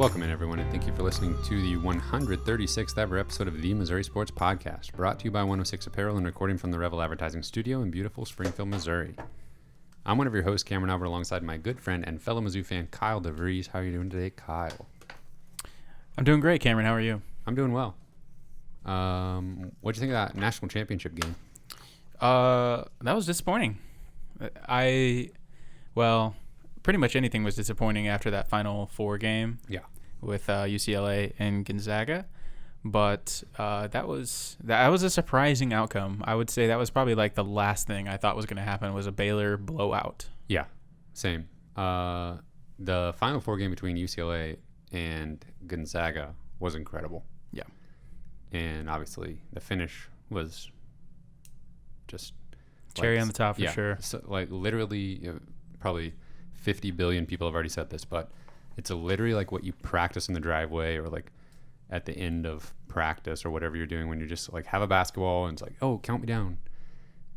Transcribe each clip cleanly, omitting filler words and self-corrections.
Welcome in, everyone, and thank you for listening to the 136th ever episode of the Missouri Sports Podcast, brought to you by 106 Apparel and recording from the Revel Advertising Studio in beautiful Springfield, Missouri. I'm one of your hosts, Cameron Albert, alongside my good friend and fellow Mizzou fan, Kyle DeVries. How are you doing today, Kyle? I'm doing great, Cameron. How are you? I'm doing well. What'd you think of that national championship game? That was disappointing. Pretty much anything was disappointing after that Final Four game. Yeah. With UCLA and Gonzaga, but that was a surprising outcome. I would say that was probably like the last thing I thought was going to happen was a Baylor blowout. Yeah, same. The Final Four game between UCLA and Gonzaga was incredible. Yeah. And obviously the finish was just cherry on the top for sure. So, literally, probably 50 billion people have already said this, but it's literally like what you practice in the driveway or like at the end of practice or whatever you're doing when you just like have a basketball and it's like, oh, count me down,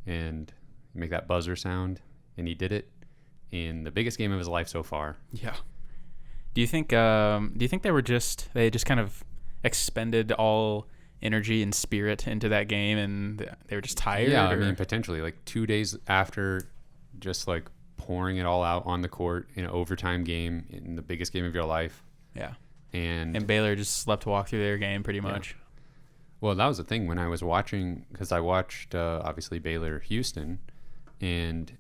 and you make that buzzer sound. And he did it in the biggest game of his life so far. Yeah. Do you think they just kind of expended all energy and spirit into that game and they were just tired? Yeah, I mean, potentially like 2 days after just like pouring it all out on the court in an overtime game in the biggest game of your life. Yeah. And Baylor just slept walk through their game pretty much. Yeah. Well, that was the thing when I was watching, because I watched obviously Baylor Houston, and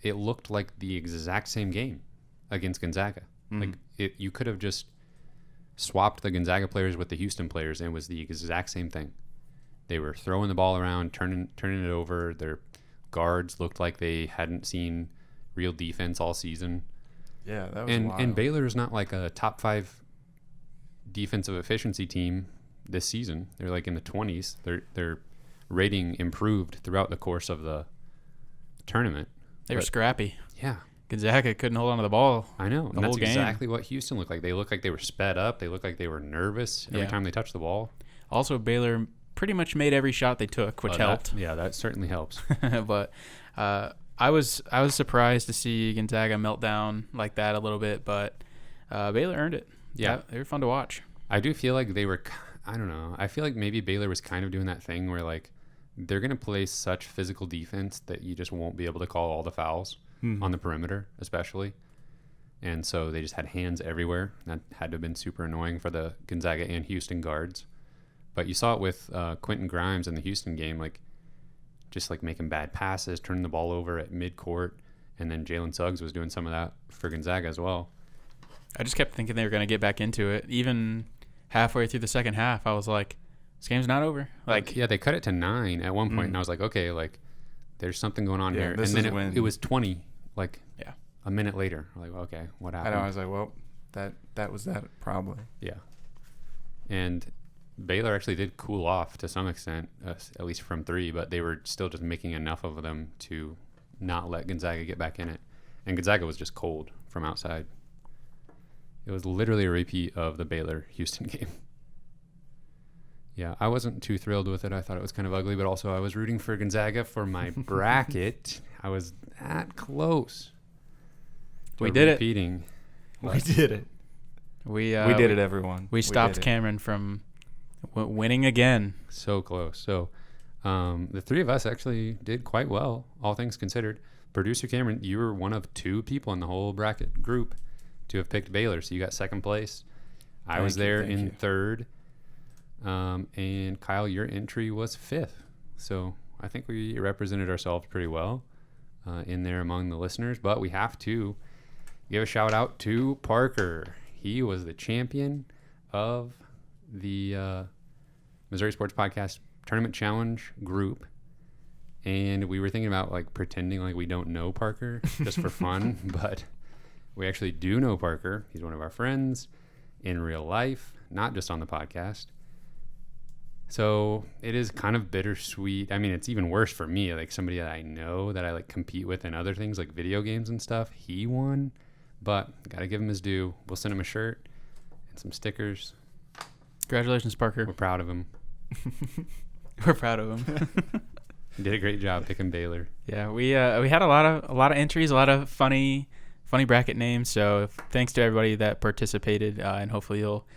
it looked like the exact same game against Gonzaga. Mm-hmm. Like you could have just swapped the Gonzaga players with the Houston players, and it was the exact same thing. They were throwing the ball around, turning it over. Their guards looked like they hadn't seen real defense all season. Yeah, that was wild. And Baylor is not like a top 5 defensive efficiency team this season. They're like in the 20s. Their rating improved throughout the course of the tournament. They were scrappy. Yeah. Gonzaga couldn't hold on to the ball. I know. The And whole that's game. exactly what Houston looked like. They looked like they were sped up. They looked like they were nervous every time they touched the ball. Also, Baylor pretty much made every shot they took, which helped. That certainly helps. But I was surprised to see Gonzaga melt down like that a little bit, but Baylor earned it. Yeah. They were fun to watch. I do feel like they were, I don't know. I feel like maybe Baylor was kind of doing that thing where like they're going to play such physical defense that you just won't be able to call all the fouls on the perimeter, especially. And so they just had hands everywhere. That had to have been super annoying for the Gonzaga and Houston guards. But you saw it with Quentin Grimes in the Houston game, like just like making bad passes, turning the ball over at midcourt, and then Jalen Suggs was doing some of that for Gonzaga as well. I just kept thinking they were going to get back into it. Even halfway through the second half, I was like, this game's not over. Like, yeah, they cut it to 9 at one point, and I was like, okay, like there's something going on here. And then it was 20, like a minute later. I'm like, okay, what happened? I was like, well, that was that probably. Yeah. And Baylor actually did cool off to some extent, at least from 3, but they were still just making enough of them to not let Gonzaga get back in it. And Gonzaga was just cold from outside. It was literally a repeat of the Baylor-Houston game. Yeah, I wasn't too thrilled with it. I thought it was kind of ugly, but also I was rooting for Gonzaga for my bracket. I was that close. We did it. We did it. We did it, everyone. We stopped Cameron from winning again. So close. So the 3 of us actually did quite well, all things considered. Producer Cameron, you were one of 2 people in the whole bracket group to have picked Baylor, so you got second place. I was there in third. And Kyle, your entry was 5th. So I think we represented ourselves pretty well in there among the listeners. But we have to give a shout out to Parker. He was the champion of the Missouri Sports Podcast Tournament Challenge group. And we were thinking about like pretending like we don't know Parker just for fun. But we actually do know Parker. He's one of our friends in real life, not just on the podcast. So it is kind of bittersweet. I mean, it's even worse for me, like somebody that I know that I like compete with in other things like video games and stuff. He won, but got to give him his due. We'll send him a shirt and some stickers. Congratulations, Parker. We're proud of him. We're proud of him. He did a great job picking Baylor. Yeah, we had a lot of entries, a lot of funny funny bracket name. So thanks to everybody that participated, and hopefully you'll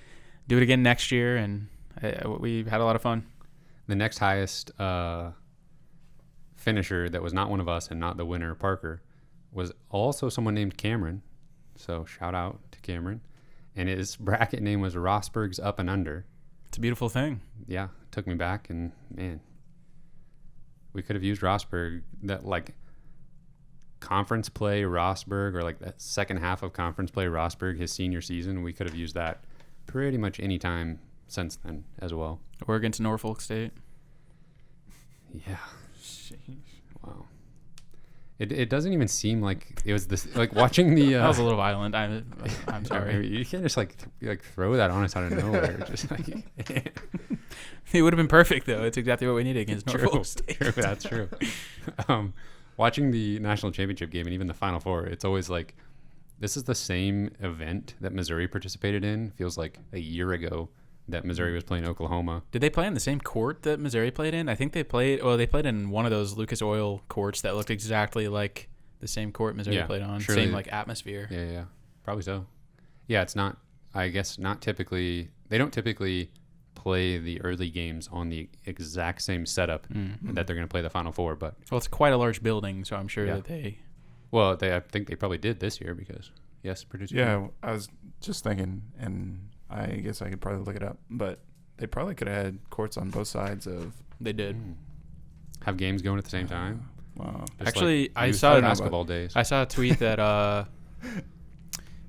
do it again next year. And we had a lot of fun. The next highest finisher that was not one of us and not the winner, Parker, was also someone named Cameron. So shout out to Cameron. And his bracket name was Rosberg's Up and Under. It's a beautiful thing. Yeah, took me back, and man, we could have used Rosberg, that like conference play Rosberg, or like that second half of conference play Rosberg his senior season. We could have used that pretty much any time since then as well. Or against Norfolk State. Yeah. Wow. It doesn't even seem like it was this, like watching the that was a little violent. I'm sorry. You can't just like throw that on us out of nowhere. Just like it would have been perfect though. It's exactly what we needed against Norfolk State. True, that's true. Watching the national championship game and even the Final Four, it's always like this is the same event that Missouri participated in. Feels like a year ago that Missouri was playing Oklahoma. Did they play in the same court that Missouri played in? I think they played in one of those Lucas Oil courts that looked exactly like the same court Missouri played on. Surely. Same like atmosphere. Yeah. Probably so. Yeah, it's not, I guess not typically, they don't typically play the early games on the exact same setup that they're going to play the Final Four, but. Well, it's quite a large building, so I'm sure that they. Well, I think they probably did this year because, yes, producer. Yeah, I was just thinking, and I guess I could probably look it up, but they probably could have had courts on both sides of. They did. Have games going at the same time. Wow. Just actually, like I saw basketball days. I saw a tweet that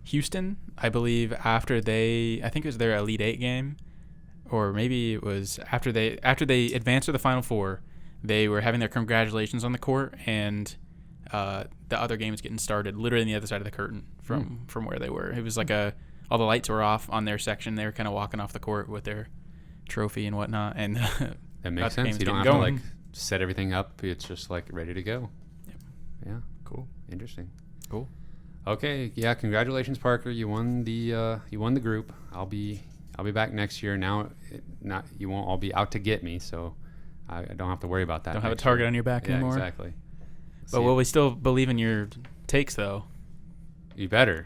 Houston, I believe, I think it was their Elite Eight game, or maybe it was after they advanced to the Final Four, they were having their congratulations on the court, and the other game was getting started literally on the other side of the curtain from where they were. It was like all the lights were off on their section. They were kind of walking off the court with their trophy and whatnot. And that makes sense. You don't have to like set everything up. It's just like ready to go. Yep. Yeah. Cool. Interesting. Cool. Okay. Yeah. Congratulations, Parker. You won the group. I'll be back next year. Now, you won't all be out to get me, so I don't have to worry about that. Don't have a target on your back anymore. Exactly. But will we still believe in your takes though? You better.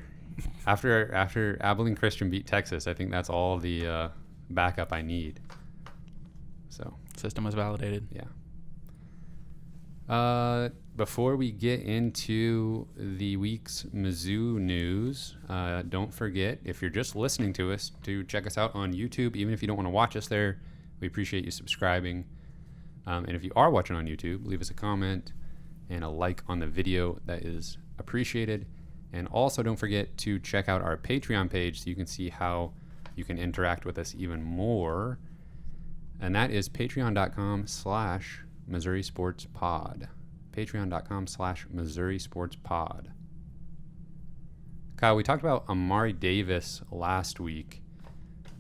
After Abilene Christian beat Texas, I think that's all the backup I need. So system was validated. Yeah. Before we get into the week's Mizzou news, don't forget, if you're just listening to us, to check us out on YouTube. Even if you don't want to watch us there, we appreciate you subscribing. And if you are watching on YouTube, leave us a comment and a like on the video. That is appreciated. And also don't forget to check out our Patreon page so you can see how you can interact with us even more. And that is patreon.com/Missouri Sports Pod. Patreon.com/Missouri Sports Pod. Kyle, we talked about Amari Davis last week.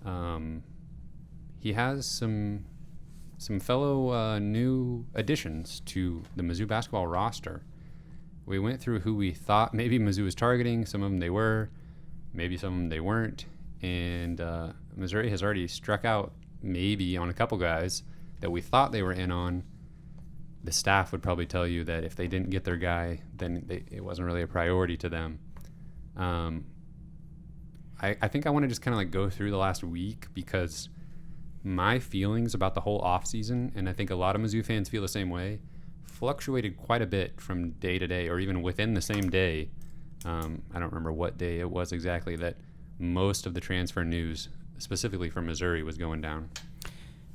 He has some fellow new additions to the Mizzou basketball roster. We went through who we thought maybe Mizzou was targeting. Some of them they were, maybe some of them they weren't. And Missouri has already struck out maybe on a couple guys that we thought they were in on. The staff would probably tell you that if they didn't get their guy, then it wasn't really a priority to them. I think I want to just kind of like go through the last week because my feelings about the whole offseason, and I think a lot of Mizzou fans feel the same way, fluctuated quite a bit from day to day or even within the same day. I don't remember what day it was exactly that most of the transfer news, specifically from Missouri, was going down.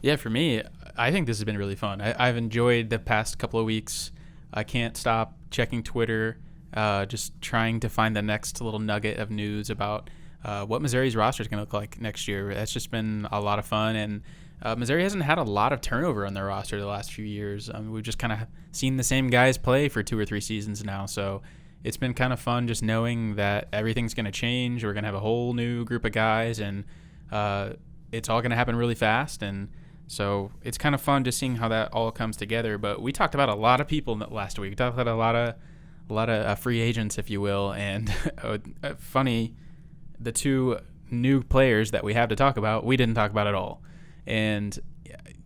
Yeah, for me, I think this has been really fun. I've enjoyed the past couple of weeks. I can't stop checking Twitter, just trying to find the next little nugget of news about what Missouri's roster is going to look like next year. That's just been a lot of fun, and Missouri hasn't had a lot of turnover on their roster the last few years. We've just kind of seen the same guys play for 2 or 3 seasons now, so it's been kind of fun just knowing that everything's going to change. We're going to have a whole new group of guys, and it's all going to happen really fast, and so it's kind of fun just seeing how that all comes together. But we talked about a lot of people last week. We talked about a lot of free agents, if you will, and funny, the 2 new players that we have to talk about, we didn't talk about at all. And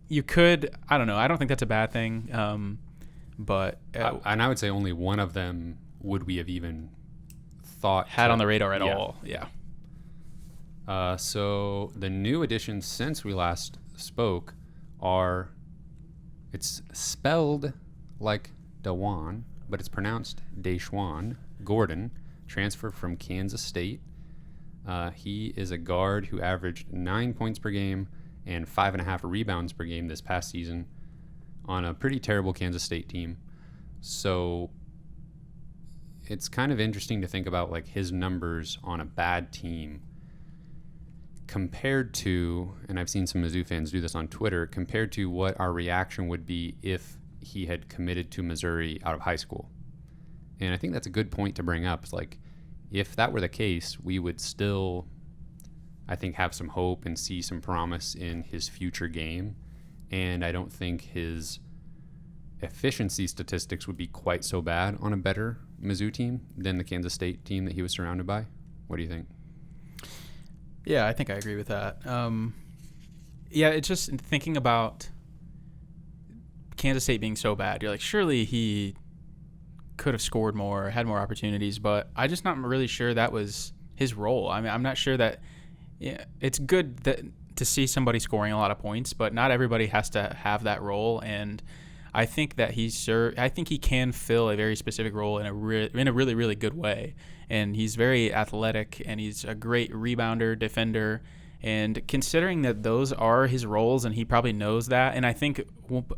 you could, I don't know, I don't think that's a bad thing. But and I would say only one of them would we have even thought had on the radar at yeah. all. Yeah. So the new additions since we last spoke are, it's spelled like DaJuan, but it's pronounced DaJuan Gordon, transfer from Kansas State. He is a guard who averaged 9 points per game and 5.5 rebounds per game this past season on a pretty terrible Kansas State team. So it's kind of interesting to think about like his numbers on a bad team compared to, and I've seen some Mizzou fans do this on Twitter, compared to what our reaction would be if he had committed to Missouri out of high school. And I think that's a good point to bring up. It's like, if that were the case, we would still, I think, have some hope and see some promise in his future game. And I don't think his efficiency statistics would be quite so bad on a better Mizzou team than the Kansas State team that he was surrounded by. What do you think? Yeah, I think I agree with that. Yeah, it's just thinking about Kansas State being so bad. You're like, surely he could have scored more, had more opportunities, but I'm just not really sure that was his role. I mean, I'm not sure that. Yeah, it's good to see somebody scoring a lot of points, but not everybody has to have that role. And I think that I think he can fill a very specific role in a really, really good way. And he's very athletic, and he's a great rebounder, defender. And considering that those are his roles, and he probably knows that, and I think,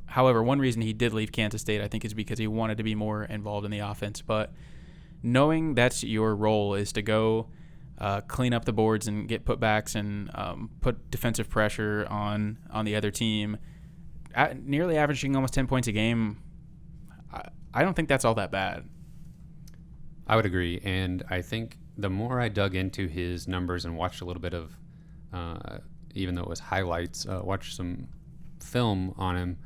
however, one reason he did leave Kansas State, I think, is because he wanted to be more involved in the offense. But knowing that's your role is to go clean up the boards and get putbacks and put defensive pressure on the other team, nearly averaging almost 10 points a game, I don't think that's all that bad. I would agree. And I think the more I dug into his numbers and watched a little bit of, even though it was highlights, watched some film on him,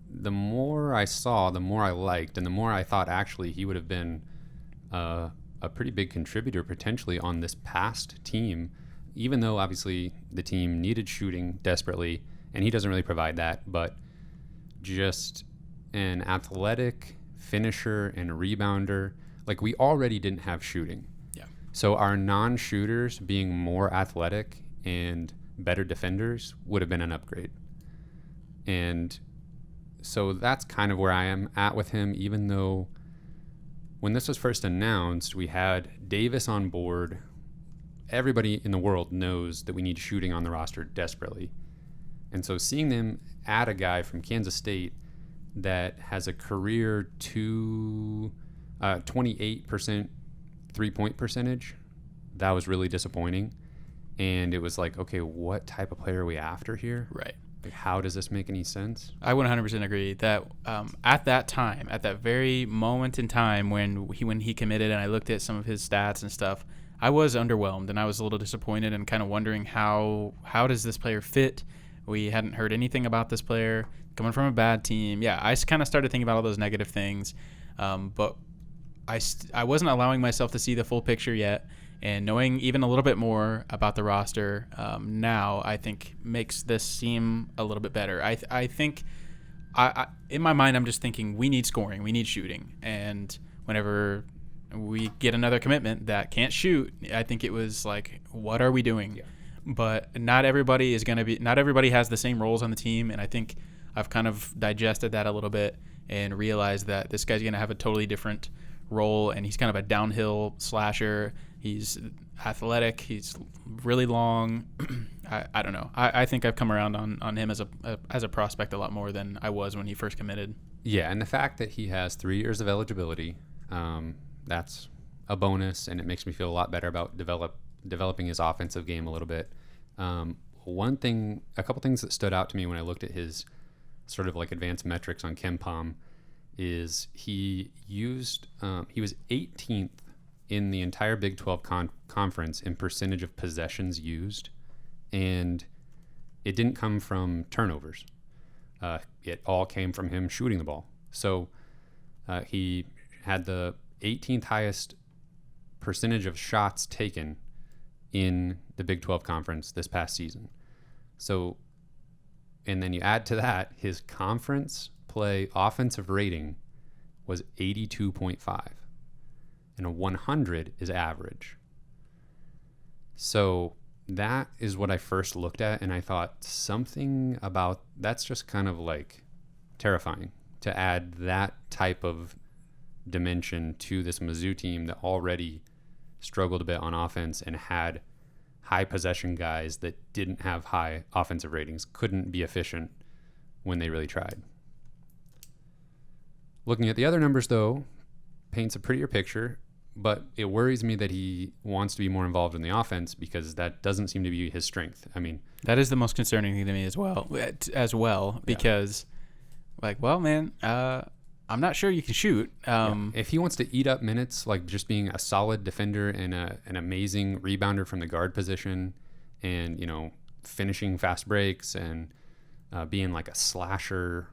the more I saw, the more I liked, and the more I thought actually he would have been a pretty big contributor potentially on this past team, even though obviously the team needed shooting desperately, and he doesn't really provide that, but just an athletic finisher and rebounder. Like, we already didn't have shooting. Yeah. So our non-shooters being more athletic and better defenders would have been an upgrade. And so that's kind of where I am at with him, even though when this was first announced, we had Davis on board. Everybody in the world knows that we need shooting on the roster desperately. And so seeing them add a guy from Kansas State that has a career 28% three-point percentage, that was really disappointing. And it was like, okay, what type of player are we after here? Right. Like, how does this make any sense? I 100% agree that at that time, at that very moment in time when he committed, and I looked at some of his stats and stuff, I was underwhelmed and I was a little disappointed and kind of wondering how does this player fit? We hadn't heard anything about this player coming from a bad team. Yeah, I kind of started thinking about all those negative things, but I wasn't allowing myself to see the full picture yet. And knowing even a little bit more about the roster now, I think makes this seem a little bit better. I think in my mind, I'm just thinking we need scoring, we need shooting. And whenever we get another commitment that can't shoot, I think it was like, what are we doing? Yeah. But not everybody has the same roles on the team. And I think I've kind of digested that a little bit and realized that this guy's going to have a totally different role. And he's kind of a downhill slasher. He's athletic. He's really long. I don't know. I think I've come around on him as a prospect a lot more than I was when he first committed. Yeah, and the fact that he has 3 years of eligibility, that's a bonus, and it makes me feel a lot better about developing his offensive game a little bit. A couple things that stood out to me when I looked at his sort of like advanced metrics on KenPom is he was 18th in the entire Big 12 conference in percentage of possessions used, and it didn't come from turnovers. It all came from him shooting the ball. So he had the 18th highest percentage of shots taken in the Big 12 conference this past season. So, and then you add to that, his conference play offensive rating was 82.5. and a 100 is average. So that is what I first looked at, and I thought something about that's just kind of like terrifying to add that type of dimension to this Mizzou team that already struggled a bit on offense and had high possession guys that didn't have high offensive ratings, couldn't be efficient when they really tried. Looking at the other numbers, though, paints a prettier picture, but it worries me that he wants to be more involved in the offense because that doesn't seem to be his strength. I mean, that is the most concerning thing to me as well, because like, well, man, I'm not sure you can shoot. If he wants to eat up minutes, like just being a solid defender and an amazing rebounder from the guard position and, you know, finishing fast breaks and being like a slasher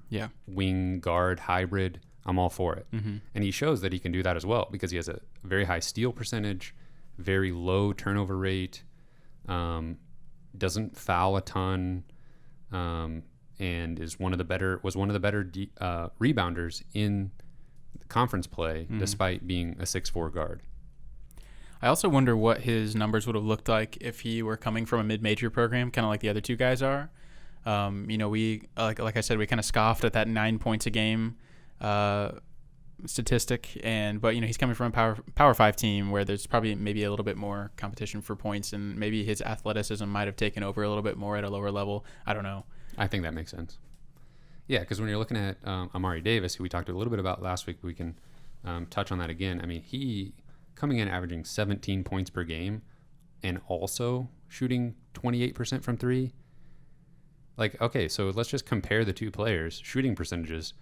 wing guard hybrid, I'm all for it. Mm-hmm. And he shows that he can do that as well because he has a very high steal percentage, very low turnover rate, doesn't foul a ton, and was one of the better rebounders in the conference play, despite being a 6'4" guard. I also wonder what his numbers would have looked like if he were coming from a mid-major program, kind of like the other two guys are. You know, we like I said, we kind of scoffed at that 9 points a game statistic, but you know, he's coming from a Power 5 team where there's probably maybe a little bit more competition for points, and maybe his athleticism might have taken over a little bit more at a lower level. I don't know. I think that makes sense. Yeah, because when you're looking at Amari Davis, who we talked a little bit about last week, we can touch on that again. I mean, he coming in averaging 17 points per game and also shooting 28% from three. Like, okay, so let's just compare the two players' shooting percentages.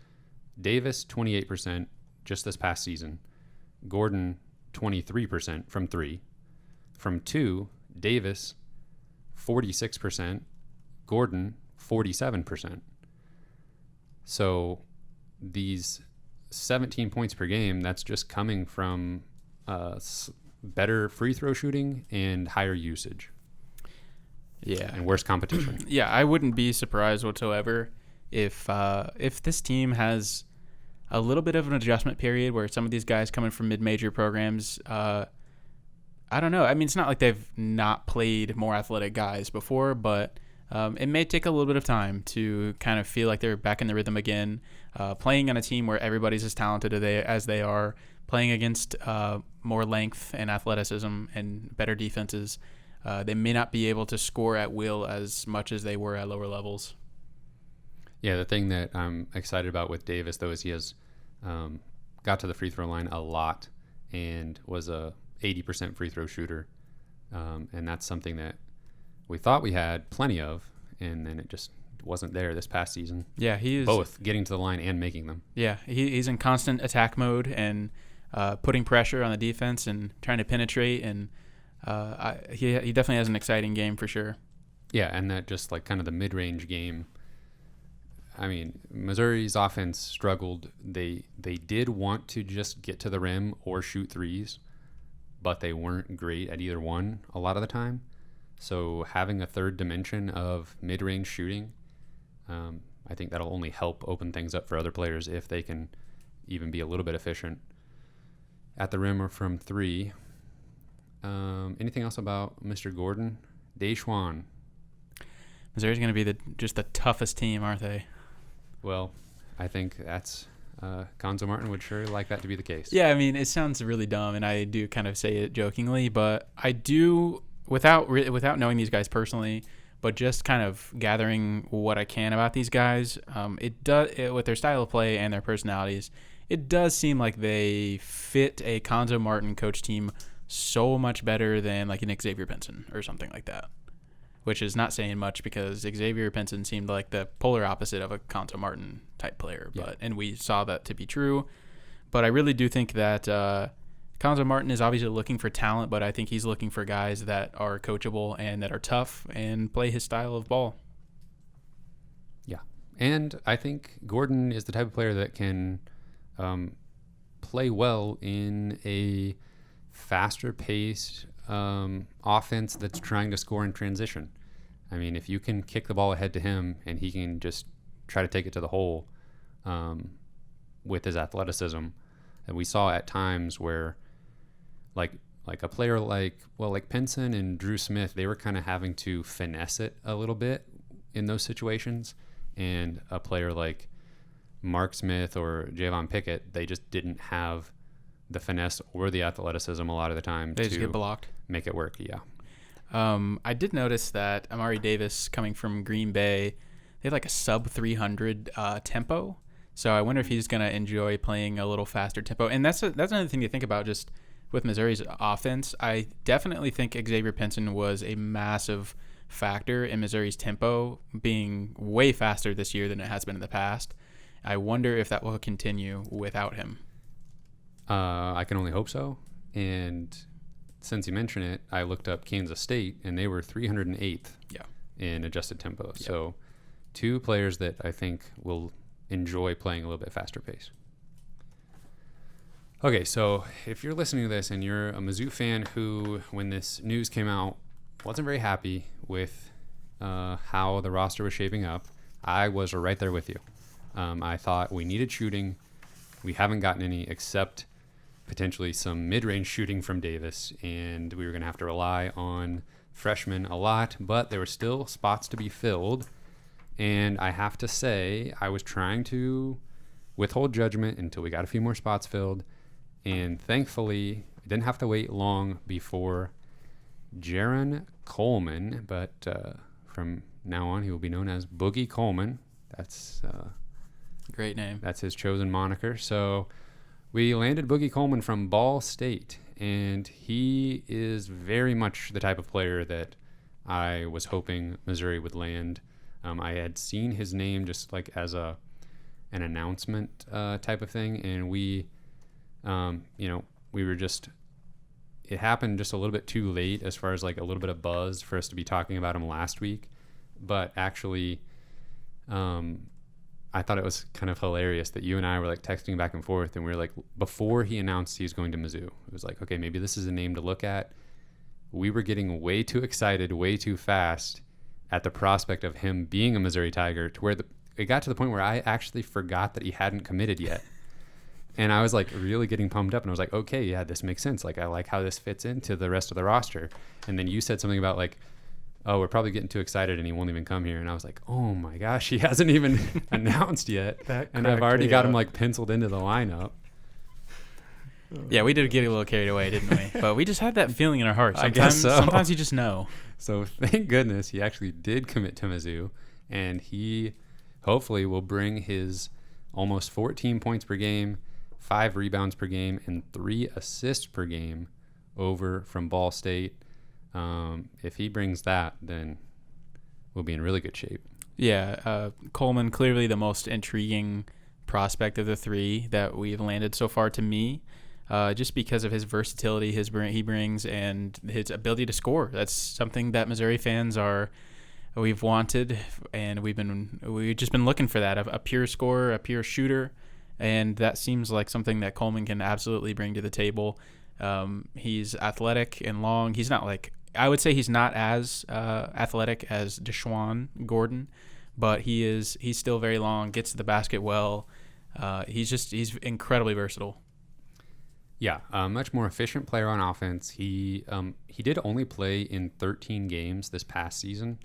Davis, 28% just this past season. Gordon, 23% from three. From two, Davis, 46%. Gordon, 47%. So these 17 points per game, that's just coming from better free throw shooting and higher usage. Yeah. And worse competition. Yeah, I wouldn't be surprised whatsoever if this team has a little bit of an adjustment period where some of these guys coming from mid-major programs, I don't know. I mean, it's not like they've not played more athletic guys before, but it may take a little bit of time to kind of feel like they're back in the rhythm again, playing on a team where everybody's as talented as they are, playing against more length and athleticism and better defenses. They may not be able to score at will as much as they were at lower levels. Yeah, the thing that I'm excited about with Davis, though, is he has got to the free throw line a lot and was a 80% free throw shooter. And that's something that we thought we had plenty of, and then it just wasn't there this past season. Yeah, he is both getting to the line and making them. Yeah, he's in constant attack mode and putting pressure on the defense and trying to penetrate, and he definitely has an exciting game for sure. Yeah, and that just like kind of the mid-range game. I mean, Missouri's offense struggled. They did want to just get to the rim or shoot threes, but they weren't great at either one a lot of the time. So having a third dimension of mid-range shooting, I think that'll only help open things up for other players if they can even be a little bit efficient at the rim or from three. Anything else about Mr. Gordon? DaJuan. Missouri's going to be just the toughest team, aren't they? Well, I think that's Gonzo Martin would sure like that to be the case. Yeah, I mean, it sounds really dumb, and I do kind of say it jokingly, but I do, without knowing these guys personally, but just kind of gathering what I can about these guys, with their style of play and their personalities, it does seem like they fit a Gonzo Martin coach team so much better than like an Xavier Benson or something like that. Which is not saying much because Xavier Benson seemed like the polar opposite of a Gonzo Martin type player, and we saw that to be true. But I really do think that Gonzo Martin is obviously looking for talent, but I think he's looking for guys that are coachable and that are tough and play his style of ball. Yeah, and I think Gordon is the type of player that can play well in a faster-paced offense that's trying to score in transition. I mean, if you can kick the ball ahead to him and he can just try to take it to the hole with his athleticism, and we saw at times where like a player like Pinson and Drew Smith, they were kind of having to finesse it a little bit in those situations, and a player like Mark Smith or Javon Pickett, they just didn't have the finesse or the athleticism a lot of the time They just get blocked. Make it work. Yeah. I did notice that Amari Davis, coming from Green Bay, they had like a sub 300 tempo. So I wonder if he's going to enjoy playing a little faster tempo. And that's another thing to think about just with Missouri's offense. I definitely think Xavier Pinson was a massive factor in Missouri's tempo being way faster this year than it has been in the past. I wonder if that will continue without him. I can only hope so. And since you mentioned it, I looked up Kansas State, and they were 308th in adjusted tempo. Yep. So two players that I think will enjoy playing a little bit faster pace. Okay, so if you're listening to this and you're a Mizzou fan who, when this news came out, wasn't very happy with how the roster was shaping up, I was right there with you. I thought we needed shooting. We haven't gotten any except potentially some mid-range shooting from Davis, and we were going to have to rely on freshmen a lot, but there were still spots to be filled. And I have to say, I was trying to withhold judgment until we got a few more spots filled. And thankfully, I didn't have to wait long before Jarron Coleman, but from now on, he will be known as Boogie Coleman. That's great name. That's his chosen moniker. So we landed Boogie Coleman from Ball State, and he is very much the type of player that I was hoping Missouri would land. I had seen his name just like as an announcement type of thing, and we were just, it happened just a little bit too late as far as like a little bit of buzz for us to be talking about him last week. But actually, I thought it was kind of hilarious that you and I were like texting back and forth, and we were like, before he announced he was going to Mizzou, it was like, okay, maybe this is a name to look at. We were getting way too excited, way too fast at the prospect of him being a Missouri Tiger, to where it got to the point where I actually forgot that he hadn't committed yet. And I was like really getting pumped up, and I was like, okay, yeah, this makes sense. Like, I like how this fits into the rest of the roster. And then you said something about like, oh, we're probably getting too excited and he won't even come here. And I was like, oh my gosh, he hasn't even announced yet. And I've already got him like penciled into the lineup. Yeah, we did get a little carried away, didn't we? But we just had that feeling in our hearts. I guess so. Sometimes you just know. So thank goodness he actually did commit to Mizzou, and he hopefully will bring his almost 14 points per game, 5 rebounds per game, and 3 assists per game over from Ball State. If he brings that, then we'll be in really good shape. Yeah, Coleman, clearly the most intriguing prospect of the three that we've landed so far to me, just because of his versatility he brings and his ability to score. That's something that Missouri fans we've wanted, and we've just been looking for that, a pure scorer, a pure shooter, and that seems like something that Coleman can absolutely bring to the table. He's athletic and long. He's not like, I would say he's not as athletic as DaJuan Gordon, but he's still very long, gets to the basket well. He's incredibly versatile. Yeah, a much more efficient player on offense. He did only play in 13 games this past season,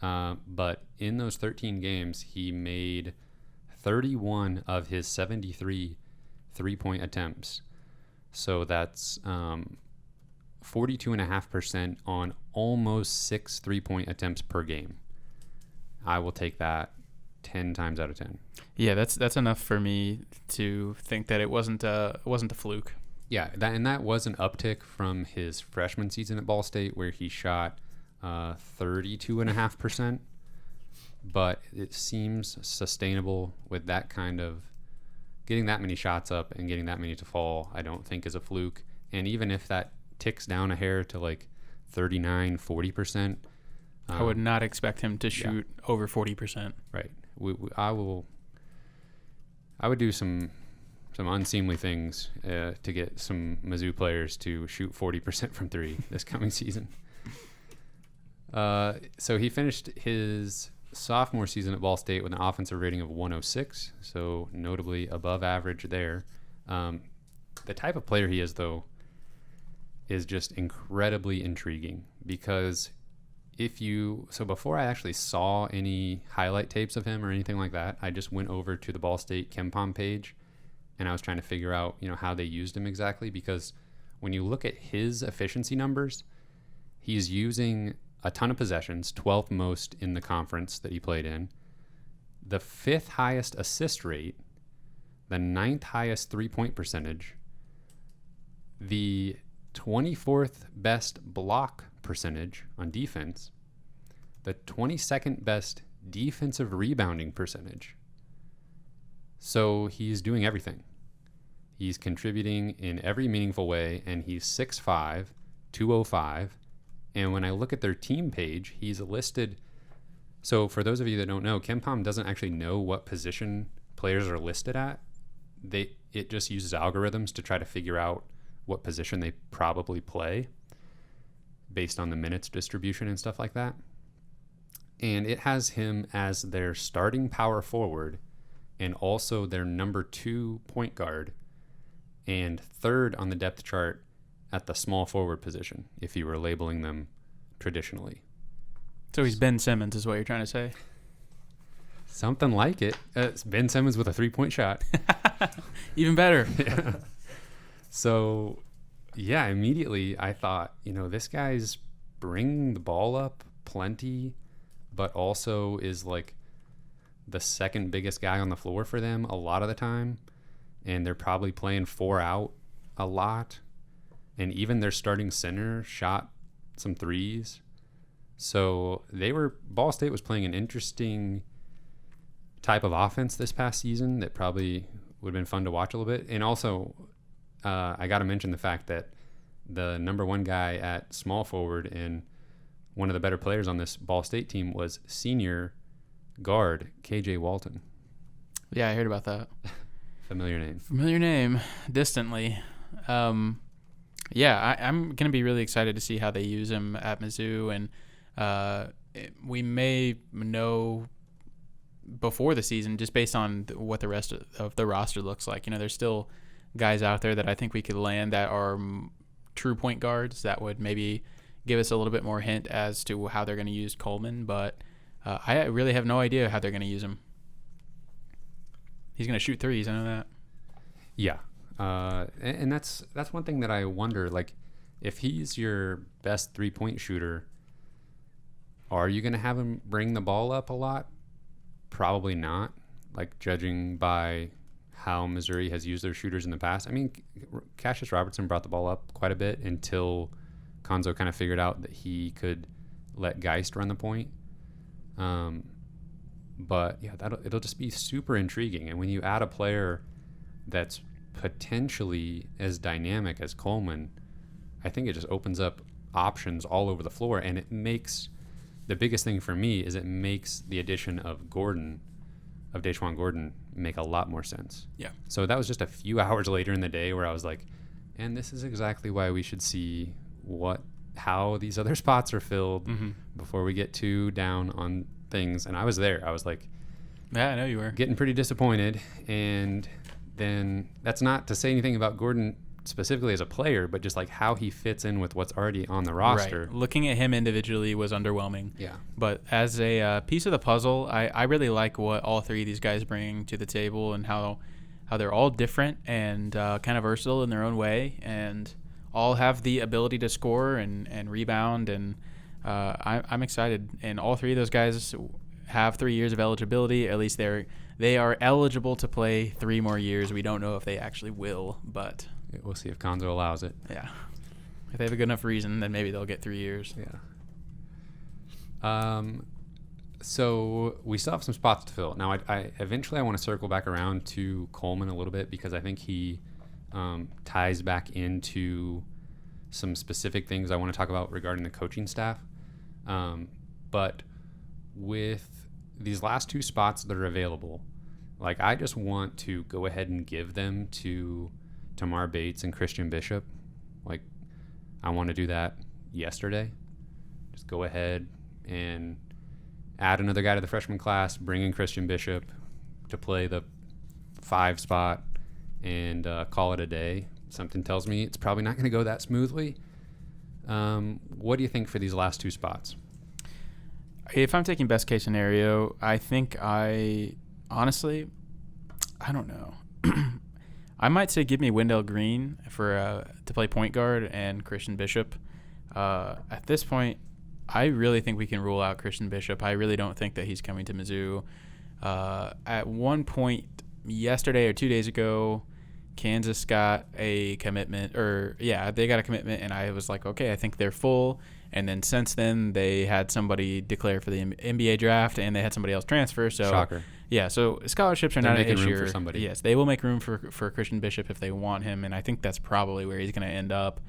but in those 13 games, he made 31 of his 73 three-point attempts. So that's 42.5% on almost 6 three-point attempts per game. I will take that 10 times out of 10. Yeah, that's enough for me to think that it wasn't a fluke. Yeah, that was an uptick from his freshman season at Ball State, where he shot 32.5%. But it seems sustainable with that kind of getting that many shots up and getting that many to fall. I don't think is a fluke. And even if that ticks down a hair to like 39, 40%, I would not expect him to shoot over 40%. Right. I would do some unseemly things to get some Mizzou players to shoot 40% from three this coming season. So he finished his sophomore season at Ball State with an offensive rating of 106, so notably above average there. The type of player he is, though, is just incredibly intriguing because before I actually saw any highlight tapes of him or anything like that, I just went over to the Ball State KenPom page and I was trying to figure out, how they used him exactly, because when you look at his efficiency numbers, he's using a ton of possessions, 12th most in the conference that he played in, the 5th highest assist rate, the 9th highest three-point percentage, the 24th best block percentage on defense, the 22nd best defensive rebounding percentage. So he's doing everything. He's contributing in every meaningful way, and he's 6'5", 205. And when I look at their team page, he's listed. So for those of you that don't know, KenPom doesn't actually know what position players are listed at. It just uses algorithms to try to figure out what position they probably play based on the minutes distribution and stuff like that. And it has him as their starting power forward and also their number 2 point guard and 3rd on the depth chart at the small forward position, if you were labeling them traditionally. So he's Ben Simmons is what you're trying to say? Something like it. It's Ben Simmons with a 3-point shot. Even better. Yeah. So, yeah, immediately I thought, this guy's bringing the ball up plenty, but also is like the second biggest guy on the floor for them a lot of the time. And they're probably playing 4 out a lot. And even their starting center shot some threes. So Ball State was playing an interesting type of offense this past season that probably would have been fun to watch a little bit. And also, I got to mention the fact that the number 1 guy at small forward and one of the better players on this Ball State team was senior guard KJ Walton. Yeah, I heard about that. Familiar name. Distantly. I'm going to be really excited to see how they use him at Mizzou, and we may know before the season just based on what the rest of the roster looks like. There's still guys out there that I think we could land that are true point guards that would maybe give us a little bit more hint as to how they're going to use Coleman, but I really have no idea how they're going to use him. He's going to shoot threes, I know that. Yeah. And that's one thing that I wonder, like, if he's your best 3-point shooter, are you going to have him bring the ball up a lot? Probably not, like, judging by how Missouri has used their shooters in the past. I mean, Cassius Robertson brought the ball up quite a bit until Konzo kind of figured out that he could let Geist run the point. But, yeah, it'll just be super intriguing. And when you add a player that's potentially as dynamic as Coleman, I think it just opens up options all over the floor. And it makes the biggest thing for me is it makes the addition of DaJuan Gordon make a lot more sense. Yeah. So that was just a few hours later in the day where I was like, and this is exactly why we should see how these other spots are filled before we get too down on things. And I was there. I was like, yeah, I know you were getting pretty disappointed. And then that's not to say anything about Gordon specifically as a player, but just like how he fits in with what's already on the roster. Right. Looking at him individually was underwhelming. Yeah. But as a piece of the puzzle, I really like what all three of these guys bring to the table and how they're all different and kind of versatile in their own way, and all have the ability to score and rebound. And I'm excited. And all three of those guys have 3 years of eligibility. At least they are eligible to play 3 more years. We don't know if they actually will, but we'll see if Konzo allows it. Yeah. If they have a good enough reason, then maybe they'll get 3 years. Yeah. So we still have some spots to fill. Now, I eventually want to circle back around to Coleman a little bit because I think he ties back into some specific things I want to talk about regarding the coaching staff. But with these last 2 spots that are available, like, I just want to go ahead and give them to Tamar Bates and Christian Bishop. Like, I want to do that yesterday. Just go ahead and add another guy to the freshman class, bring in Christian Bishop to play the 5 spot, and call it a day. Something tells me it's probably not going to go that smoothly, What do you think for these last two spots? If I'm taking best case scenario, I think honestly, I don't know. I might say give me Wendell Green to play point guard and Christian Bishop. At this point, I really think we can rule out Christian Bishop. I really don't think that he's coming to Mizzou. At one point yesterday or 2 days ago, Kansas got a commitment, they got a commitment, and I was like, okay, I think they're full. And then since then, they had somebody declare for the NBA draft, and they had somebody else transfer. So Shocker. Yeah, so scholarships are They're not an making issue. room for somebody. Yes, they will make room for Christian Bishop if they want him, and I think that's probably where he's going to end up.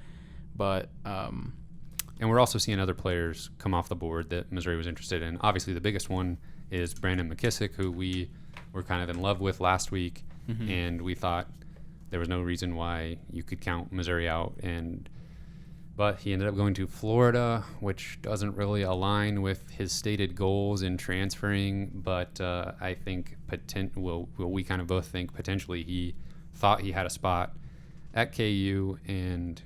But and we're also seeing other players come off the board that Missouri was interested in. Obviously, the biggest one is Brandon McKissick, who we were kind of in love with last week, and we thought there was no reason why you could count Missouri out. But he ended up going to Florida, which doesn't really align with his stated goals in transferring. But I think we kind of both think potentially he thought he had a spot at KU, and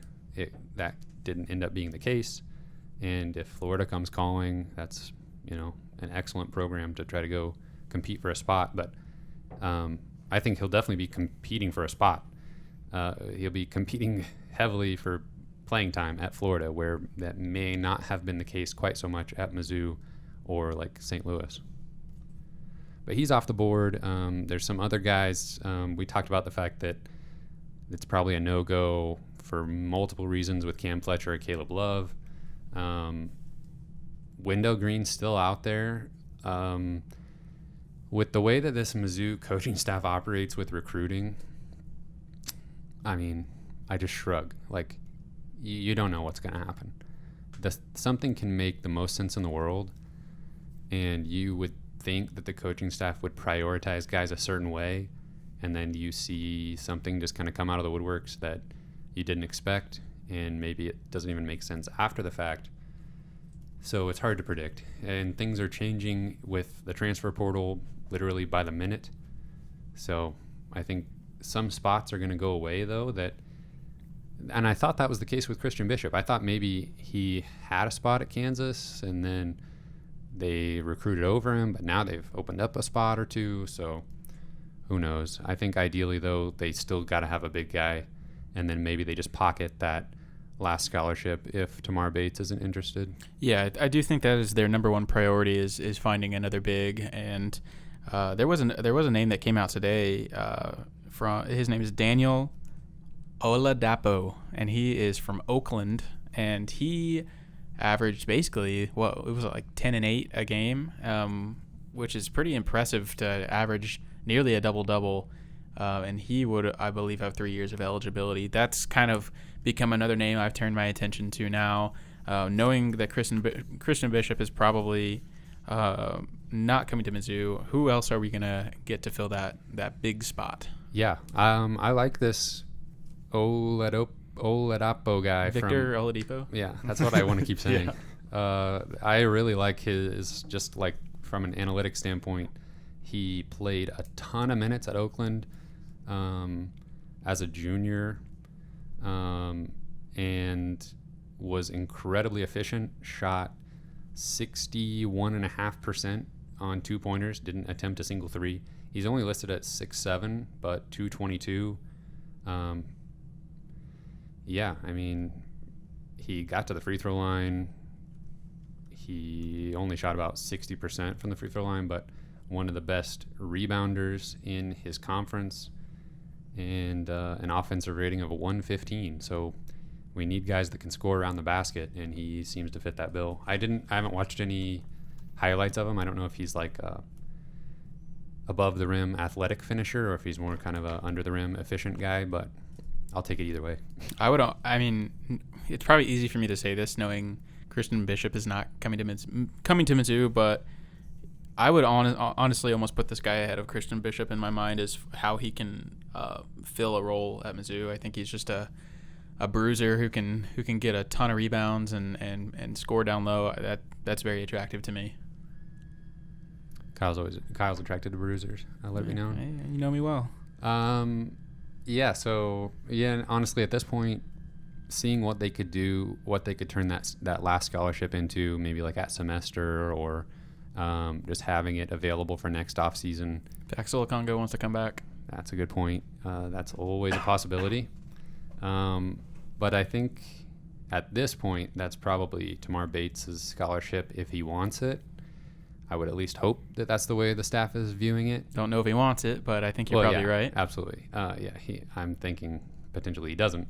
that didn't end up being the case. And if Florida comes calling, that's an excellent program to try to go compete for a spot. But I think he'll definitely be competing for a spot. He'll be competing heavily for playing time at Florida, where that may not have been the case quite so much at Mizzou or like St. Louis. But he's off the board. There's some other guys. We talked about the fact that it's probably a no-go for multiple reasons with Cam Fletcher or Caleb Love. Wendell Green's still out there. With the way that this Mizzou coaching staff operates with recruiting, I mean, I just shrug. Like, you don't know what's going to happen. Something can make the most sense in the world, and you would think that the coaching staff would prioritize guys a certain way, and then you see something just kind of come out of the woodworks that you didn't expect, and maybe it doesn't even make sense after the fact. So it's hard to predict. And things are changing with the transfer portal literally by the minute. So I think some spots are going to go away, though, and I thought that was the case with Christian Bishop. I thought maybe he had a spot at Kansas, and then they recruited over him, but now they've opened up a spot or two, so who knows. I think ideally, though, they still got to have a big guy, and then maybe they just pocket that last scholarship if Tamar Bates isn't interested. Yeah, I do think that is their number one priority is finding another big, and there was a name that came out today. His name is Daniel Oladapo, and he is from Oakland, and he averaged basically it was like 10 and 8 a game, which is pretty impressive to average nearly a double-double, and he would, I believe, have 3 years of eligibility. That's kind of become another name I've turned my attention to now, knowing that Christian Bishop is probably not coming to Mizzou. Who else are we gonna get to fill that big spot? Yeah, I like this Oladapo guy. Victor Oladipo? Yeah, that's what I want to keep saying. Yeah. I really like his, just like from an analytics standpoint, he played a ton of minutes at Oakland as a junior and was incredibly efficient, shot 61.5% on two-pointers, didn't attempt a single three. He's only listed at 6'7", but 222. Yeah, I mean, he got to the free throw line. He only shot about 60% from the free throw line, but one of the best rebounders in his conference, and an offensive rating of a 115. So we need guys that can score around the basket, and he seems to fit that bill. I haven't watched any highlights of him. I don't know if he's like above the rim athletic finisher or if he's more kind of a under the rim efficient guy, but I'll take it either way. I mean, it's probably easy for me to say this knowing Christian Bishop is not coming to Mizzou, but I would honestly almost put this guy ahead of Christian Bishop in my mind as how he can fill a role at Mizzou. I think he's just a bruiser who can get a ton of rebounds and score down low. That's very attractive to me. Kyle's attracted to bruisers. I'll let you know. You know me well. Yeah. So yeah, honestly, at this point, seeing what they could do, what they could turn that last scholarship into, maybe like at semester or just having it available for next off season. Axel Congo wants to come back. That's a good point. That's always a possibility. But I think at this point, that's probably Tamar Bates' scholarship if he wants it. I would at least hope that that's the way the staff is viewing it. Don't know if he wants it, but I think you're probably right. Absolutely. I'm thinking potentially he doesn't.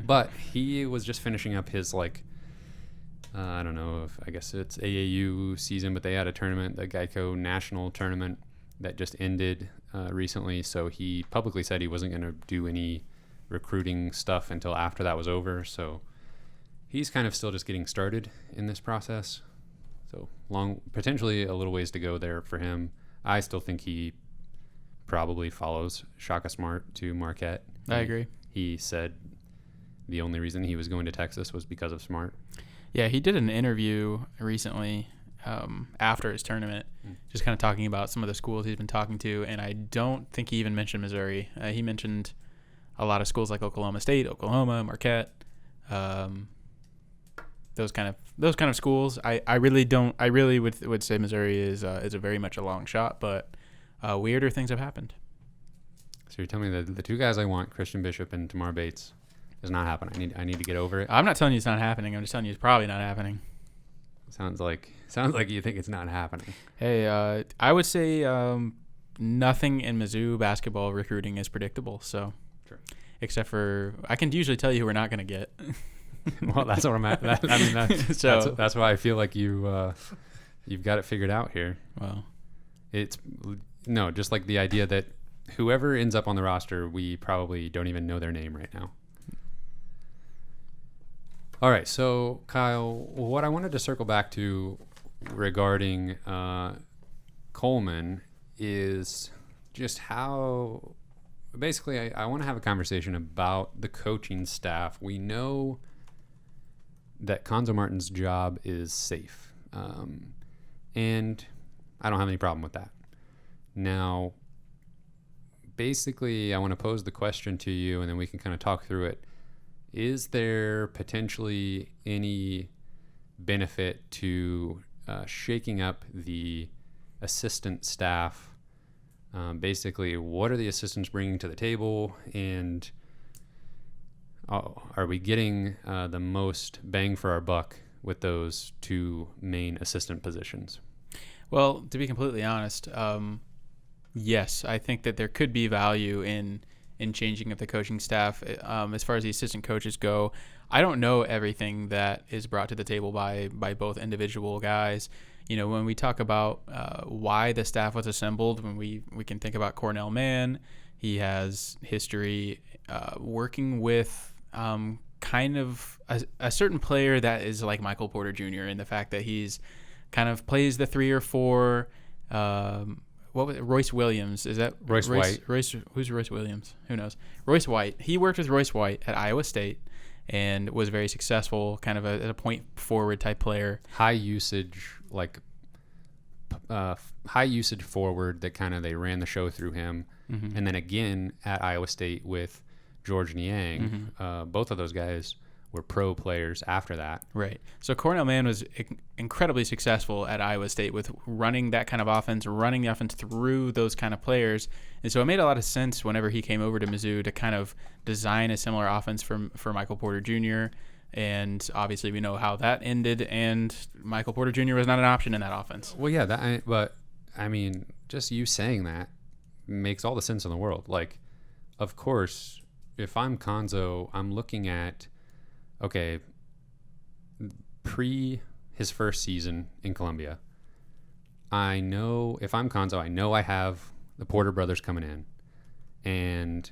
But he was just finishing up his, I don't know I guess it's AAU season, but they had a tournament, the Geico National Tournament, that just ended recently. So he publicly said he wasn't going to do any recruiting stuff until after that was over. So he's kind of still just getting started in this process. So potentially a little ways to go there for him. I still think he probably follows Shaka Smart to Marquette. I agree. He said the only reason he was going to Texas was because of Smart. Yeah, he did an interview recently after his tournament, just kind of talking about some of the schools he's been talking to, and I don't think he even mentioned Missouri. He mentioned a lot of schools like Oklahoma State, Oklahoma, Marquette, those kind of schools. I really would say Missouri is a very much a long shot, but weirder things have happened. So you're telling me that the two guys I want, Christian Bishop and Tamar Bates, is not happening. I need to get over it. I'm not telling you it's not happening. I'm just telling you it's probably not happening. Sounds like you think it's not happening. Hey, I would say nothing in Mizzou basketball recruiting is predictable. So, True. Except for I can usually tell you who we're not going to get. Well, that's what I'm at. That's why I feel like you've got it figured out here. Well, just like the idea that whoever ends up on the roster, we probably don't even know their name right now. All right, so Kyle, what I wanted to circle back to regarding Coleman is just how basically I want to have a conversation about the coaching staff. We know that Konzo Martin's job is safe, and I don't have any problem with that. Now, basically, I want to pose the question to you, and then we can kind of talk through it. Is there potentially any benefit to shaking up the assistant staff? Basically, what are the assistants bringing to the table, and are we getting the most bang for our buck with those two main assistant positions? Well, to be completely honest, yes, I think that there could be value in changing of the coaching staff. As far as the assistant coaches go, I don't know everything that is brought to the table by both individual guys. You know, when we talk about why the staff was assembled, when we can think about Cornell Mann, he has history working with kind of a certain player that is like Michael Porter Jr. in the fact that he's kind of plays the 3 or 4. What was it? Royce Williams? Is that Royce White? Who's Royce Williams? Who knows? Royce White. He worked with Royce White at Iowa State and was very successful, kind of a point forward type player. High usage forward that kind of they ran the show through him. Mm-hmm. And then again at Iowa State with George Niang, both of those guys were pro players after that. Right. So Cornell Mann was incredibly successful at Iowa State with running that kind of offense, running the offense through those kind of players. And so it made a lot of sense whenever he came over to Mizzou to kind of design a similar offense for Michael Porter Jr. And obviously we know how that ended, and Michael Porter Jr. was not an option in that offense. Well, yeah, but I mean, just you saying that makes all the sense in the world. Like, of course, if I'm Konzo, I'm looking at, okay, pre his first season in Columbia, I know if I'm Konzo, I know I have the Porter brothers coming in, and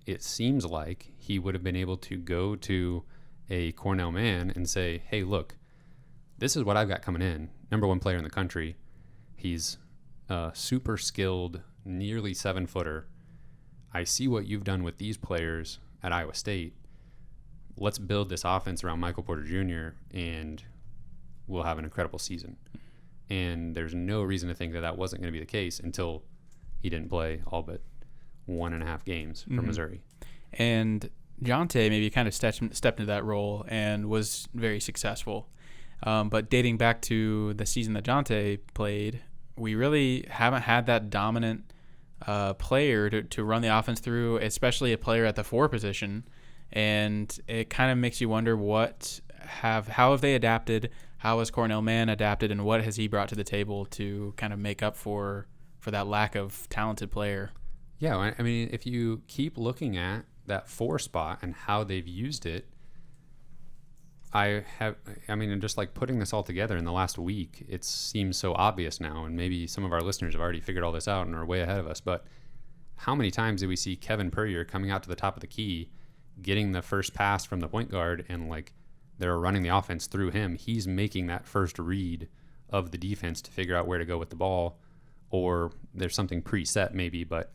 it seems like he would have been able to go to a Cornell Mann and say, hey, look, this is what I've got coming in. Number 1 player in the country. He's a super skilled, nearly 7-footer. I see what you've done with these players at Iowa State. Let's build this offense around Michael Porter Jr. and we'll have an incredible season. And there's no reason to think that wasn't going to be the case until he didn't play all but 1.5 games for Missouri. And Jonte maybe kind of stepped into that role and was very successful. But dating back to the season that Jonte played, we really haven't had that dominant player to run the offense through, especially a player at the 4 position. And it kind of makes you wonder how have they adapted? How has Cornell Mann adapted, and what has he brought to the table to kind of make up for that lack of talented player? Yeah, I mean, if you keep looking at that 4 spot and how they've used it, and just like putting this all together in the last week, it seems so obvious now, and maybe some of our listeners have already figured all this out and are way ahead of us, but how many times do we see Kevin Puryear coming out to the top of the key, getting the first pass from the point guard, and like they're running the offense through him? He's making that first read of the defense to figure out where to go with the ball, or there's something preset maybe, but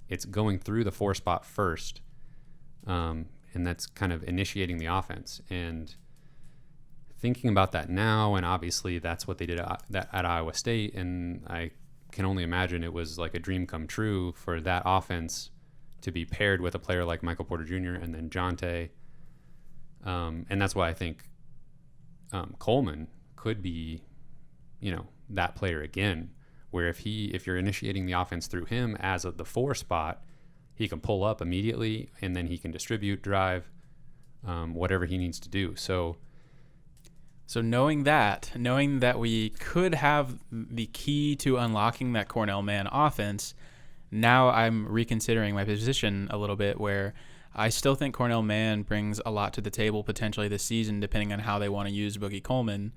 it's going through the 4 spot first, and that's kind of initiating the offense. And thinking about that now, and obviously that's what they did at Iowa State, and I can only imagine it was like a dream come true for that offense to be paired with a player like Michael Porter Jr. and then Jonte. And that's why I think Coleman could be, that player again, where if you're initiating the offense through him as the 4 spot, he can pull up immediately, and then he can distribute, drive, whatever he needs to do. So knowing that we could have the key to unlocking that Cornell Mann offense, now I'm reconsidering my position a little bit, where I still think Cornell Mann brings a lot to the table potentially this season, depending on how they want to use Boogie Coleman.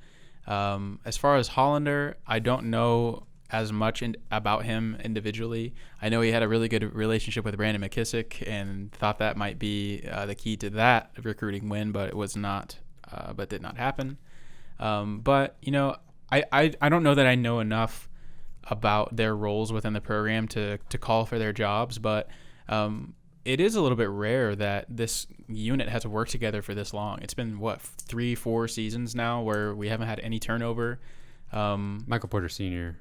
As far as Hollander, I don't know as much about him individually. I know he had a really good relationship with Brandon McKissick and thought that might be the key to that recruiting win, but it was not, but did not happen. But I don't know that I know enough about their roles within the program to call for their jobs, but it is a little bit rare that this unit has worked together for this long. It's been 3-4 seasons now where we haven't had any turnover. Michael Porter Sr.,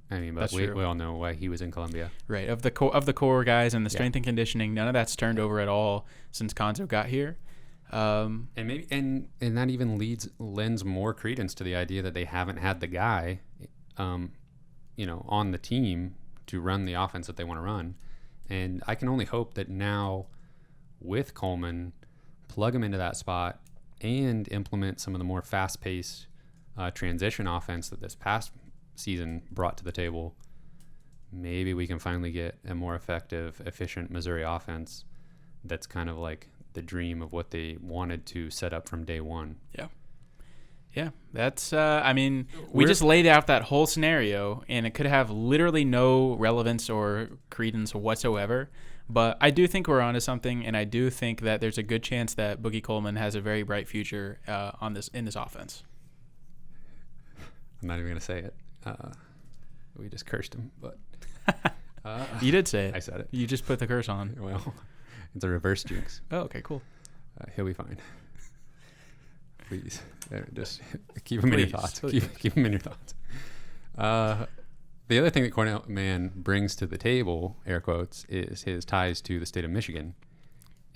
but we all know why he was in Columbia. Right. Of the core guys and the strength and conditioning, none of that's turned over at all since Konzo got here. And maybe and that even lends more credence to the idea that they haven't had the guy, on the team to run the offense that they want to run. And I can only hope that now, with Coleman, plug him into that spot and implement some of the more fast-paced transition offense that this past season brought to the table. Maybe we can finally get a more effective, efficient Missouri offense that's kind of like the dream of what they wanted to set up from day one. Yeah, that's, we just laid out that whole scenario, and it could have literally no relevance or credence whatsoever. But I do think we're onto something, and I do think that there's a good chance that Boogie Coleman has a very bright future in this offense. I'm not even going to say it. We just cursed him, but... You did say it. I said it. You just put the curse on. Well, it's a reverse jinx. Oh, okay, cool. He'll be fine. Please, just keep him in your thoughts. Keep him in your thoughts. The other thing that Cornell Mann brings to the table, air quotes, is his ties to the state of Michigan,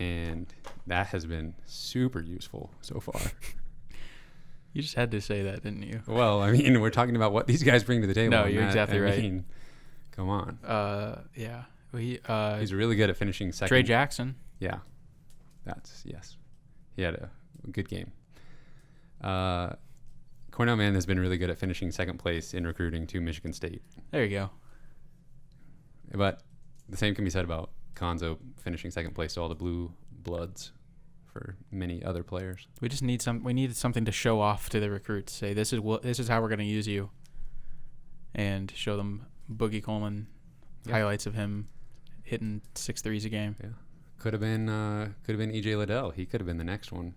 and that has been super useful so far. You just had to say that, didn't you? Well, we're talking about what these guys bring to the table. No, you're exactly right. Come on. Yeah. He's really good at finishing second. Trey Jackson. Yeah. Yes. He had a good game. Cornell Mann has been really good at finishing second place in recruiting to Michigan State. There you go. But the same can be said about Konzo finishing second place to all the blue bloods for many other players. We just need something to show off to the recruits. Say this is how we're going to use you, and show them Boogie Coleman highlights of him hitting 6 threes a game. Yeah, could have been EJ Liddell. He could have been the next one.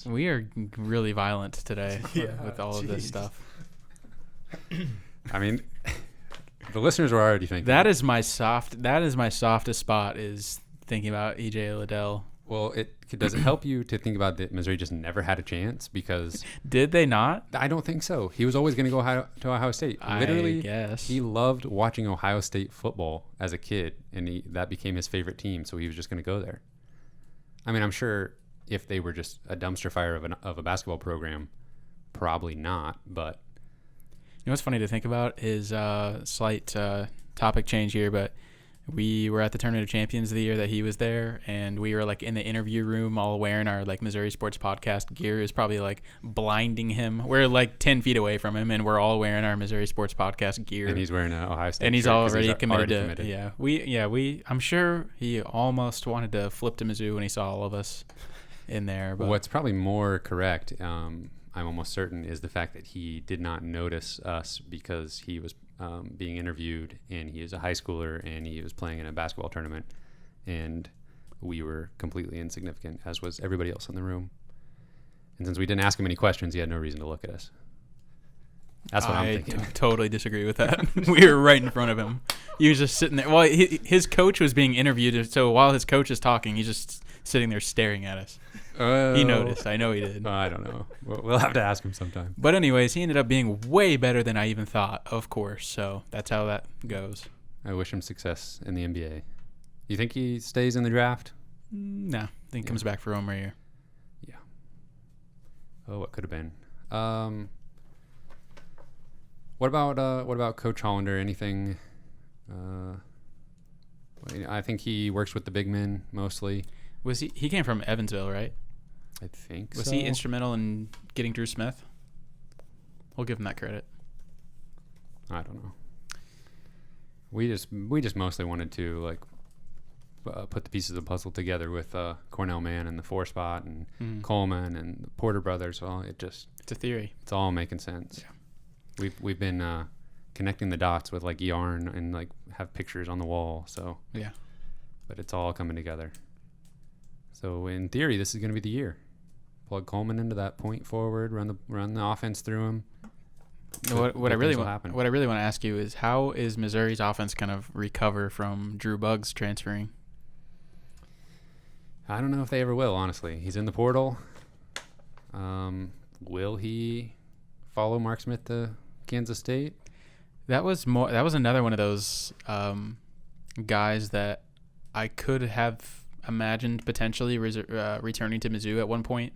We are really violent today with all of this stuff. The listeners are already thinking that is my softest spot, is thinking about EJ Liddell. Well, does it help you to think about that Missouri just never had a chance? Because Did they not? I don't think so. He was always going to go to Ohio State. Literally, I guess. he loved watching Ohio State football as a kid, and that became his favorite team, so he was just going to go there. I mean, I'm sure if they were just a dumpster fire of a basketball program, probably not, but... You know what's funny to think about is slight topic change here, but we were at the Tournament of Champions the year that he was there, and we were like in the interview room all wearing our like Missouri Sports Podcast gear. Is probably like blinding him. We're like 10 feet away from him, and we're all wearing our Missouri Sports Podcast gear. And he's wearing an Ohio State and he's shirt 'cause already committed. committed. I'm sure he almost wanted to flip to Mizzou when he saw all of us in there. But What's probably more correct, I'm almost certain, is the fact that he did not notice us because he was being interviewed, and he is a high schooler, and he was playing in a basketball tournament, and we were completely insignificant, as was everybody else in the room. And since we didn't ask him any questions, he had no reason to look at us. That's what I'm thinking. I totally disagree with that. We were right in front of him. He was just sitting there. Well, his coach was being interviewed, so while his coach is talking, he's just sitting there staring at us. He noticed. I know he did. I don't know. We'll have to ask him sometime. But anyways, he ended up being way better than I even thought, of course. So that's how that goes. I wish him success in the NBA. You think he stays in the draft? No, I think he comes back for one more year. Yeah. Oh, what could have been? What about Coach Hollander? Anything? I think he works with the big men mostly. Was he came from Evansville, right? I think Was so. he instrumental in getting Drew Smith? We'll give him that credit. I don't know. We just mostly wanted to like put the pieces of the puzzle together with Cornell Mann and the 4 spot and Coleman and the Porter brothers. Well, it's a theory. It's all making sense. Yeah. We've been connecting the dots with like yarn and like have pictures on the wall. So yeah, but it's all coming together. So in theory, this is going to be the year. Plug Coleman into that point forward, run the offense through him. What I really want to ask you is, how is Missouri's offense kind of recover from Drew Buggs transferring? I don't know if they ever will. Honestly, he's in the portal. Will he follow Mark Smith to Kansas State? That was another one of those guys that I could have imagined potentially returning to Mizzou at one point.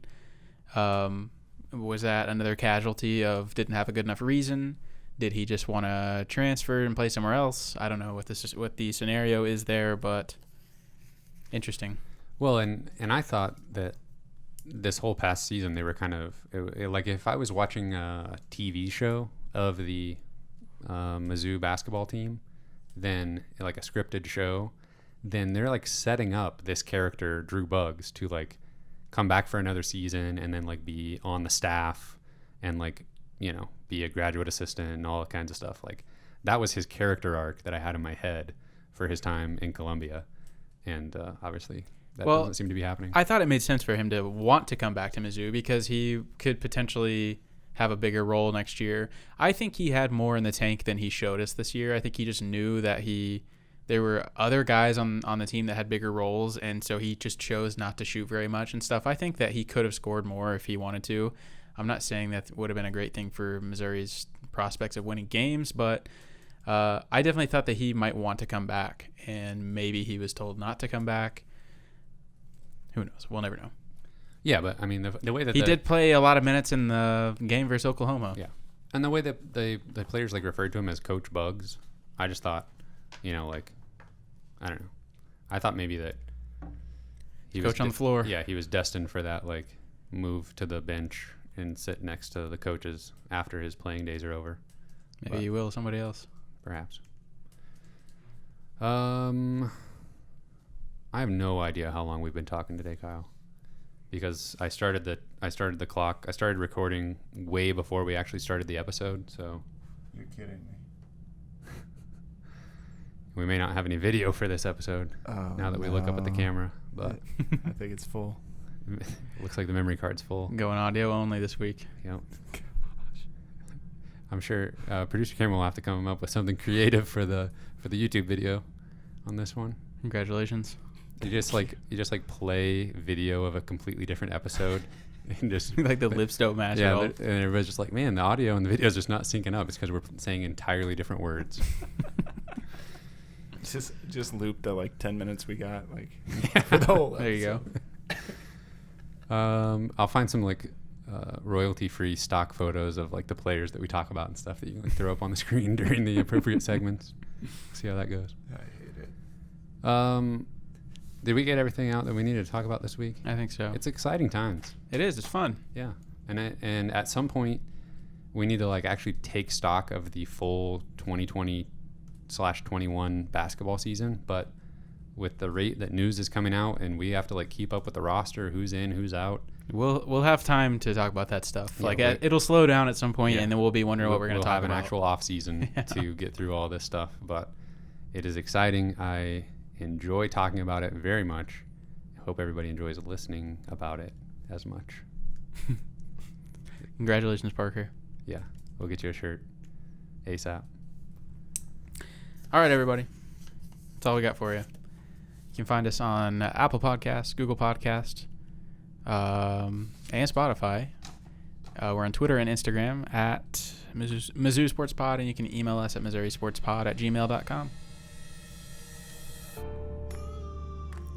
Was that another casualty of didn't have a good enough reason? Did he just want to transfer and play somewhere else? I don't know what the scenario is there, but interesting. Well, and I thought that this whole past season they were kind of like, if I was watching a TV show of the Mizzou basketball team, then like a scripted show, then they're like setting up this character Drew Buggs to like come back for another season and then like be on the staff and like, you know, be a graduate assistant and all kinds of stuff. Like that was his character arc that I had in my head for his time in Columbia, and obviously that doesn't seem to be happening. I thought it made sense for him to want to come back to Mizzou because he could potentially have a bigger role next year. I think he had more in the tank than he showed us this year. I think he just knew that there were other guys on the team that had bigger roles, and so he just chose not to shoot very much and stuff. I think that he could have scored more if he wanted to. I'm not saying that would have been a great thing for Missouri's prospects of winning games, but I definitely thought that he might want to come back, and maybe he was told not to come back. Who knows? We'll never know. Yeah, but I mean the way that he did play a lot of minutes in the game versus Oklahoma. Yeah, and the way that the players like referred to him as Coach Buggs, I just thought, you know, like, I don't know. I thought maybe that he coach on the floor. Yeah, he was destined for that like move to the bench and sit next to the coaches after his playing days are over. Maybe you will somebody else. Perhaps. I have no idea how long we've been talking today, Kyle, because I started the clock. I started recording way before we actually started the episode. So you're kidding me. We may not have any video for this episode now that we look up at the camera, but I think it's full. It looks like the memory card's full. Going audio only this week. Yep. I'm sure producer Cameron will have to come up with something creative for the YouTube video on this one. Congratulations. You just like play video of a completely different episode and just Like the lips don't match at all. and everybody's just like, man, the audio and the video is just not syncing up. It's because we're saying entirely different words. Just loop the like 10 minutes we got for the whole episode. There you go. I'll find some like royalty-free stock photos of like the players that we talk about and stuff that you can like throw up on the screen during the appropriate segments. See how that goes. I hate it. Did we get everything out that we needed to talk about this week? I think so. It's exciting times. It is. It's fun. Yeah, and at some point we need to like actually take stock of the full 2020/21 basketball season. But with the rate that news is coming out, and we have to like keep up with the roster, who's in, who's out. We'll have time to talk about that stuff. Yeah, like it'll slow down at some point, Yeah. and then we'll be wondering what we're going to talk have about. an actual off season to get through all this stuff. But it is exciting. I enjoy talking about it very much. I hope everybody enjoys listening about it as much. Congratulations, Parker. Yeah, we'll get you a shirt ASAP. All right, everybody. That's all we got for you. You can find us on Apple Podcasts, Google Podcasts, and Spotify. We're on Twitter and Instagram at Mizzou Sports Pod, and you can email us at MissouriSportsPod@gmail.com.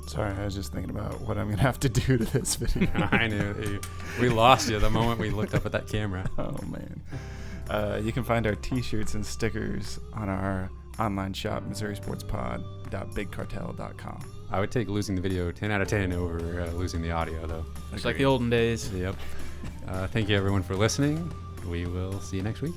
Sorry, I was just thinking about what I'm going to have to do to this video. I knew. We lost you the moment we looked up at that camera. Oh, man. You can find our T-shirts and stickers on our online shop, MissouriSportsPod.BigCartel.com. I would take losing the video 10 out of 10 over losing the audio, though. It's like the olden days. Yep. Thank you, everyone, for listening. We will see you next week.